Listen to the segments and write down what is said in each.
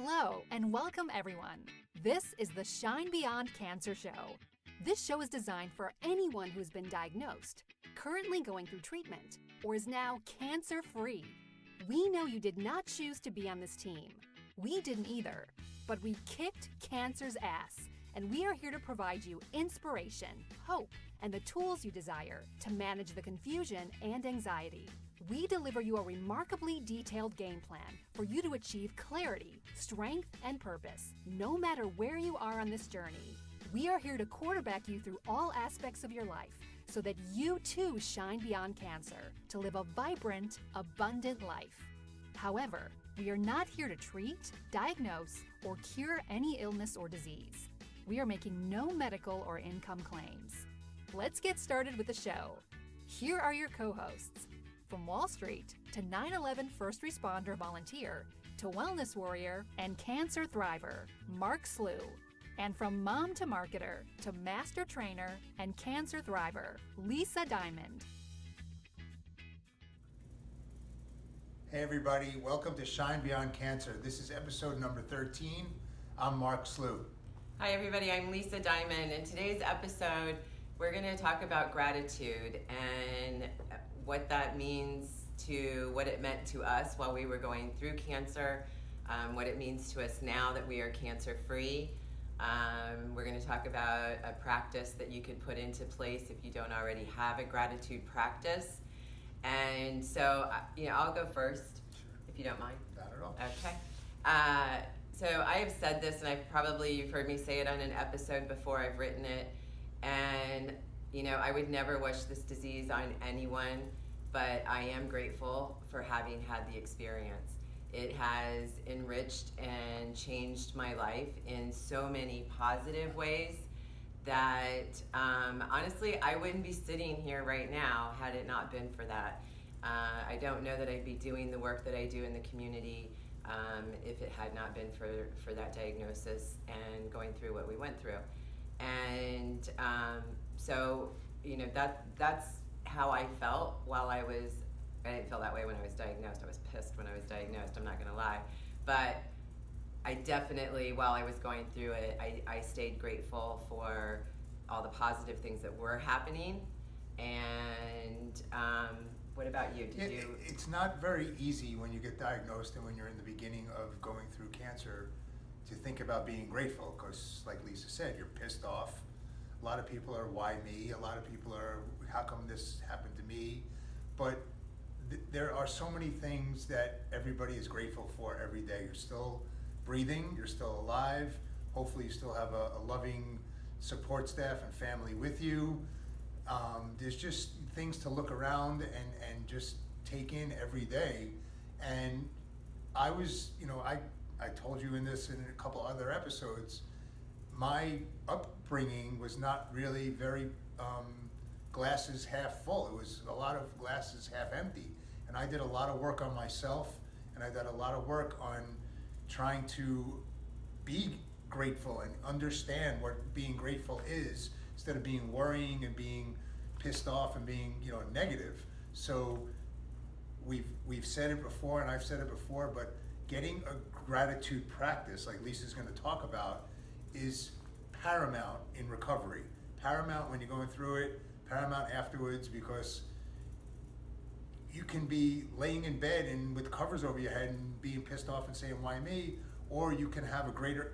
Hello, and welcome everyone. This is the Shine Beyond Cancer Show. This show is designed for anyone who's been diagnosed, currently going through treatment, or is now cancer-free. We know you did not choose to be on this team. We didn't either, but we kicked cancer's ass, and we are here to provide you inspiration, hope, and the tools you desire to manage the confusion and anxiety. We deliver you a remarkably detailed game plan for you to achieve clarity, strength, and purpose, no matter where you are on this journey. We are here to quarterback you through all aspects of your life so that you too shine beyond cancer to live a vibrant, abundant life. However, we are not here to treat, diagnose, or cure any illness or disease. We are making no medical or income claims. Let's get started with the show. Here are your co-hosts. From Wall Street to 9/11 first responder volunteer to wellness warrior and cancer thriver, Mark Slew. And from mom to marketer to master trainer and cancer thriver, Lisa Diamond. Hey everybody, welcome to Shine Beyond Cancer. This is episode number 13. I'm Mark Slew. Hi everybody, I'm Lisa Diamond. In today's episode, we're going to talk about gratitude and what that means to what it meant to us while we were going through cancer, what it means to us now that we are cancer-free. We're going to talk about a practice that you could put into place if you don't already have a gratitude practice. And so, I'll go first, if you don't mind. Not at all. Okay. So I have said this, and you've heard me say it on an episode before, I've written it, and I would never wish this disease on anyone, but I am grateful for having had the experience. It has enriched and changed my life in so many positive ways that honestly, I wouldn't be sitting here right now had it not been for that. I don't know that I'd be doing the work that I do in the community if it had not been for that diagnosis and going through what we went through. And so that's how I felt while I didn't feel that way when I was diagnosed. I was pissed when I was diagnosed, I'm not gonna lie. But I definitely, while I was going through it, I stayed grateful for all the positive things that were happening. And what about you? It's not very easy when you get diagnosed and when you're in the beginning of going through cancer to think about being grateful, because like Lisa said, you're pissed off. A lot of people are, why me? A lot of people are, how come this happened to me? But there are so many things that everybody is grateful for every day. You're still breathing, you're still alive. Hopefully you still have a loving support staff and family with you. There's just things to look around and just take in every day. And I was, I told you in this and in a couple other episodes, my upbringing was not really very glasses half full. It was a lot of glasses half empty. And I did a lot of work on myself, and I did a lot of work on trying to be grateful and understand what being grateful is, instead of being worrying and being pissed off and being negative. So we've said it before, and I've said it before, but getting a gratitude practice like Lisa's going to talk about is paramount in recovery. Paramount when you're going through it, paramount afterwards, because you can be laying in bed and with covers over your head and being pissed off and saying, why me? Or you can have a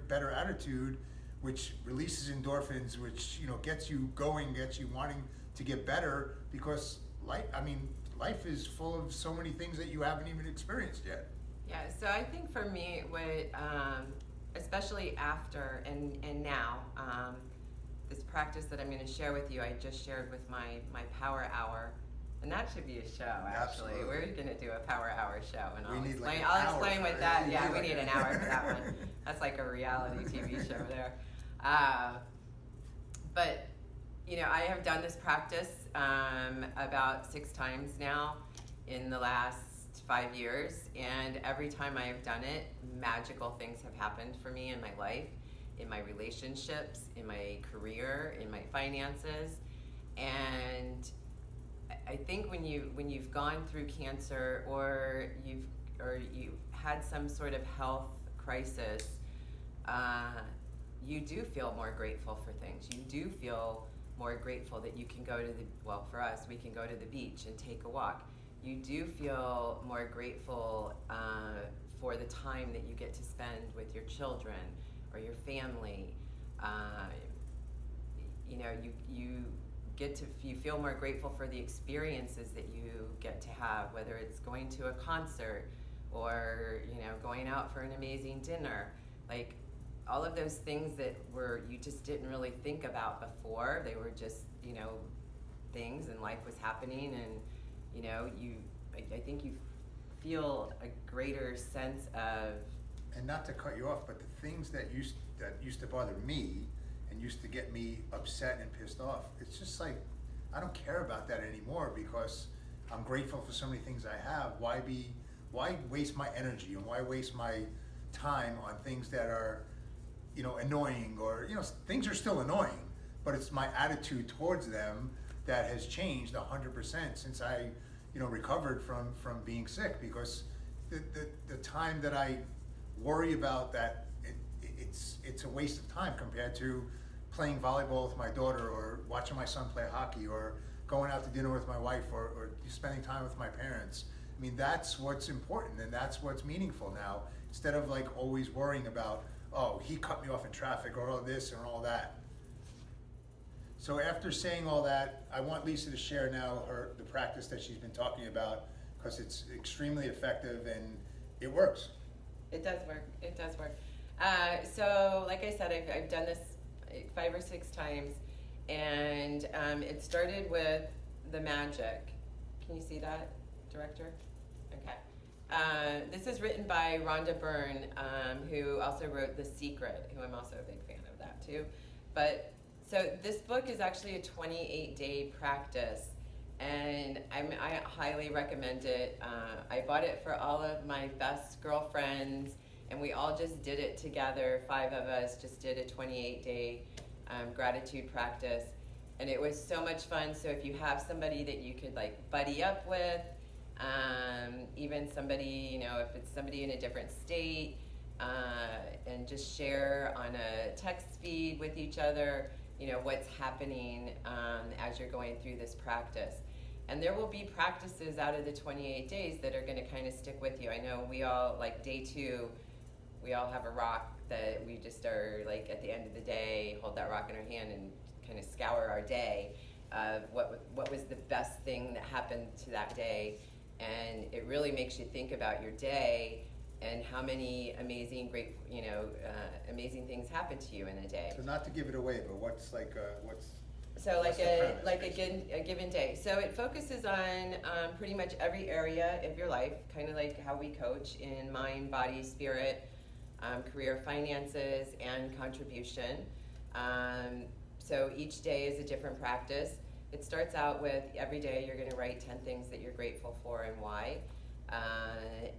better attitude, which releases endorphins, which gets you going, gets you wanting to get better, because life is full of so many things that you haven't even experienced yet. Yeah, so I think for me, what especially after and now, this practice that I'm going to share with you, I just shared with my Power Hour, and that should be a show. Actually, Absolutely. We're going to do a Power Hour show, and I'll explain what that. Yeah, we need an hour for that one. That's like a reality TV show there. But I have done this practice about 6 times now in the last 5 years, and every time I have done it, magical things have happened for me in my life, in my relationships, in my career, in my finances. And I think when you've gone through cancer, or you had some sort of health crisis, you do feel more grateful for things. You do feel more grateful that you can go to for us, we can go to the beach and take a walk. You do feel more grateful for the time that you get to spend with your children or your family. You feel more grateful for the experiences that you get to have, whether it's going to a concert or going out for an amazing dinner. Like all of those things that you just didn't really think about before. They were just things, and life was happening, and I think you feel a greater sense of. And not to cut you off, but the things that used to bother me and used to get me upset and pissed off, it's just like I don't care about that anymore because I'm grateful for so many things I have. Why waste my energy and why waste my time on things that are annoying, or things are still annoying, but it's my attitude towards them that has changed 100% since I recovered from being sick, because the time that I worry about that, it's a waste of time compared to playing volleyball with my daughter, or watching my son play hockey, or going out to dinner with my wife, or spending time with my parents. I mean, that's what's important, and that's what's meaningful now, instead of like always worrying about, oh, he cut me off in traffic, or all this and all that. So after saying all that, I want Lisa to share now the practice that she's been talking about, because it's extremely effective and it works. It does work. It does work. So like I said, I've done this 5 or 6 times, and it started with the magic. Can you see that, director? Okay. This is written by Rhonda Byrne, who also wrote The Secret, who I'm also a big fan of that too. So this book is actually a 28-day practice, and I highly recommend it. I bought it for all of my best girlfriends, and we all just did it together. 5 of us just did a 28-day gratitude practice, and it was so much fun. So if you have somebody that you could like buddy up with, even somebody, if it's somebody in a different state, and just share on a text feed with each other, what's happening as you're going through this practice. And there will be practices out of the 28 days that are going to kind of stick with you. I know we all, like day 2, we all have a rock that we just are like at the end of the day, hold that rock in our hand and kind of scour our day of what was the best thing that happened to that day. And it really makes you think about your day and how many amazing, great, amazing things happen to you in a day. So not to give it away, but what's So what's the premise, a given day. So it focuses on pretty much every area of your life, kind of like how we coach in mind, body, spirit, career, finances, and contribution. So each day is a different practice. It starts out with every day you're going to write 10 things that you're grateful for and why.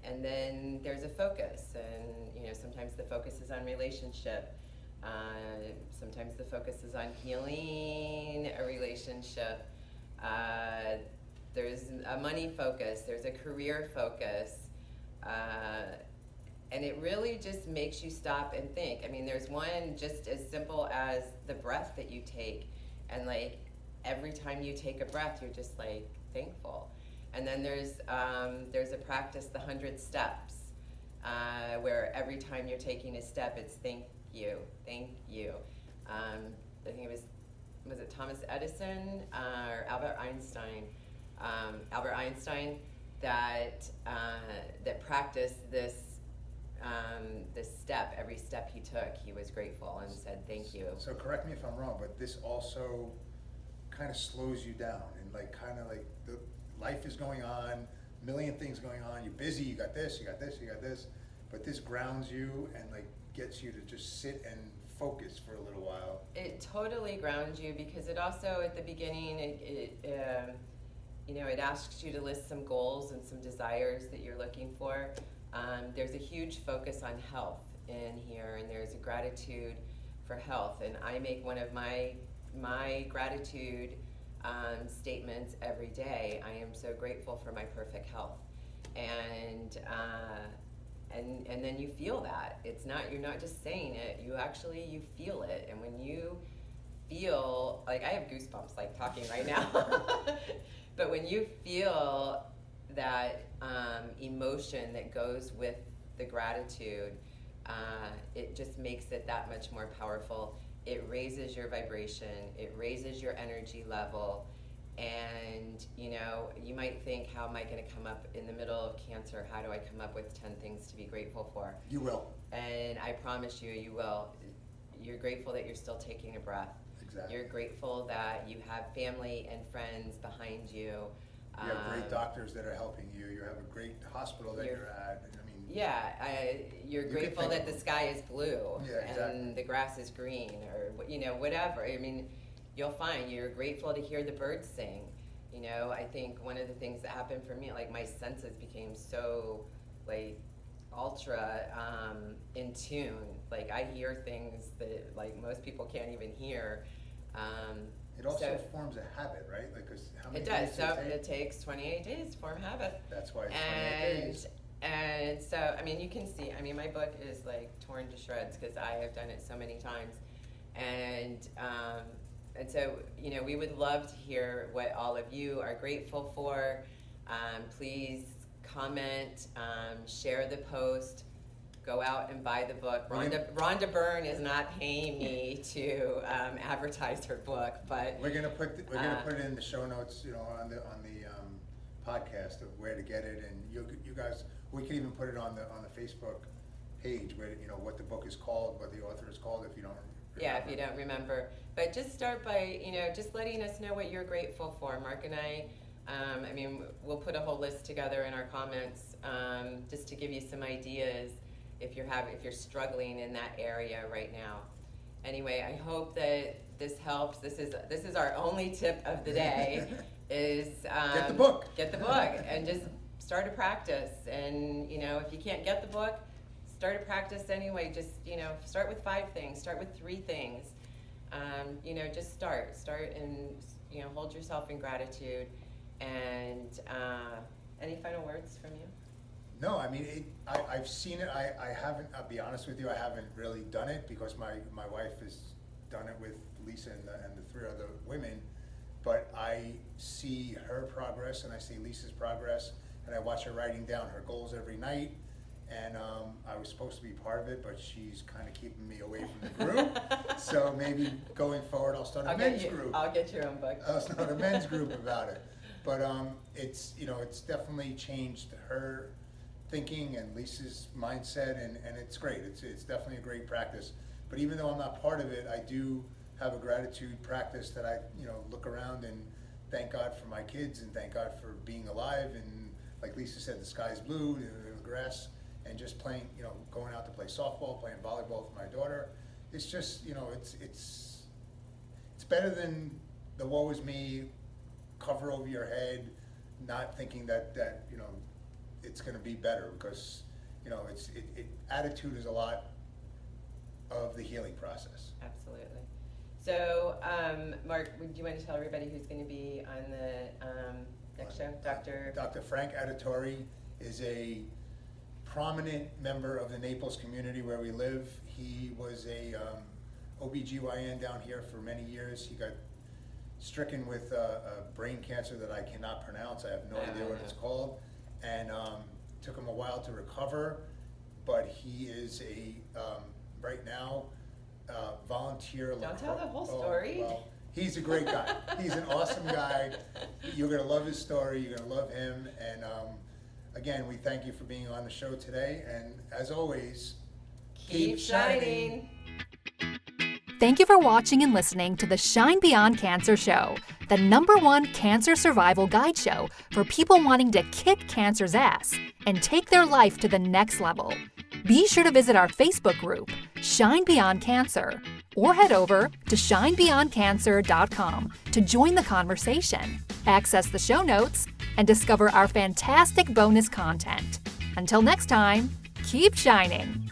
And then there's a focus, and sometimes the focus is on relationship. Sometimes the focus is on healing a relationship. There's a money focus, there's a career focus. And it really just makes you stop and think. I mean, there's one just as simple as the breath that you take, and like every time you take a breath, you're just like thankful. And then there's a practice, the 100 steps, where every time you're taking a step, it's thank you. I think it was it Thomas Edison or Albert Einstein? Albert Einstein that practiced this step. Every step he took, he was grateful and said thank you. So correct me if I'm wrong, but this also kind of slows you down, and the life is going on, a million things going on, you're busy, you got this, but this grounds you and like gets you to just sit and focus for a little while. It totally grounds you, because it also at the beginning it asks you to list some goals and some desires that you're looking for. There's a huge focus on health in here, and there's a gratitude for health, and I make one of my gratitude statements every day. I am so grateful for my perfect health, and and then you feel that. You're not just saying it, you feel it. And when you feel, like, I have goosebumps like talking right now, but when you feel that emotion that goes with the gratitude, it just makes it that much more powerful. It raises your vibration, it raises your energy level, and you might think, how am I going to come up in the middle of cancer? How do I come up with 10 things to be grateful for? You will. And I promise you will. You're grateful that you're still taking a breath. Exactly. You're grateful that you have family and friends behind you. You have great doctors that are helping you. You have a great hospital that you're at. You're grateful that the sky is blue, exactly. and the grass is green, or whatever. I mean, you'll find you're grateful to hear the birds sing. I think one of the things that happened for me, like, my senses became so, like, ultra in tune. Like, I hear things that, like, most people can't even hear. It also forms a habit, right? Like, 'cause how many it does. days So it it takes 28 days to form habit. That's why it's 28 days. And so, I mean, you can see, my book is, like, torn to shreds because I have done it so many times. And so, we would love to hear what all of you are grateful for. Please comment, share the post, go out and buy the book. Rhonda Byrne is not paying me to advertise her book, but we're gonna put it in the show notes, on the podcast of where to get it, and you guys, we can even put it on the Facebook page where what the book is called, what the author is called, if you don't remember. Yeah, if you don't remember. But just start by, just letting us know what you're grateful for. Mark and I, we'll put a whole list together in our comments, just to give you some ideas if you're struggling in that area right now. Anyway, I hope that this helps. This is our only tip of the day. Is get the book. Get the book and just start a practice. And if you can't get the book, start a practice anyway. Just start with 5 things. Start with 3 things. Just start and hold yourself in gratitude. And any final words from you? No, I've seen it. I haven't. I'll be honest with you. I haven't really done it because my wife has done it with Lisa and the 3 other women. But I see her progress and I see Lisa's progress, and I watch her writing down her goals every night. And I was supposed to be part of it, but she's kind of keeping me away from the group. So maybe going forward, I'll start a men's group. I'll get your own book. I'll start a men's group about it. But it's it's definitely changed her thinking and Lisa's mindset, and it's great. It's definitely a great practice. But even though I'm not part of it, I do have a gratitude practice that I look around and thank God for my kids and thank God for being alive, and like Lisa said, the sky's blue, the grass, and just playing, going out to play softball, playing volleyball with my daughter. It's just, it's better than the woe is me, cover over your head, not thinking that it's going to be better, because attitude is a lot of the healing process. Absolutely. So, Mark, do you want to tell everybody who's going to be on the next show? Dr. Frank Adetori is a prominent member of the Naples community where we live. He was a OBGYN down here for many years. He got stricken with a brain cancer that I cannot pronounce. I have no idea what it's called. And took him a while to recover, but he is right now, volunteer. Don't tell the whole story. Well, he's a great guy. He's an awesome guy. You're gonna love his story. You're gonna love him. And again, we thank you for being on the show today. And as always, keep shining. Thank you for watching and listening to the Shine Beyond Cancer Show, the #1 cancer survival guide show for people wanting to kick cancer's ass and take their life to the next level. Be sure to visit our Facebook group, Shine Beyond Cancer, or head over to shinebeyondcancer.com to join the conversation, access the show notes, and discover our fantastic bonus content. Until next time, keep shining.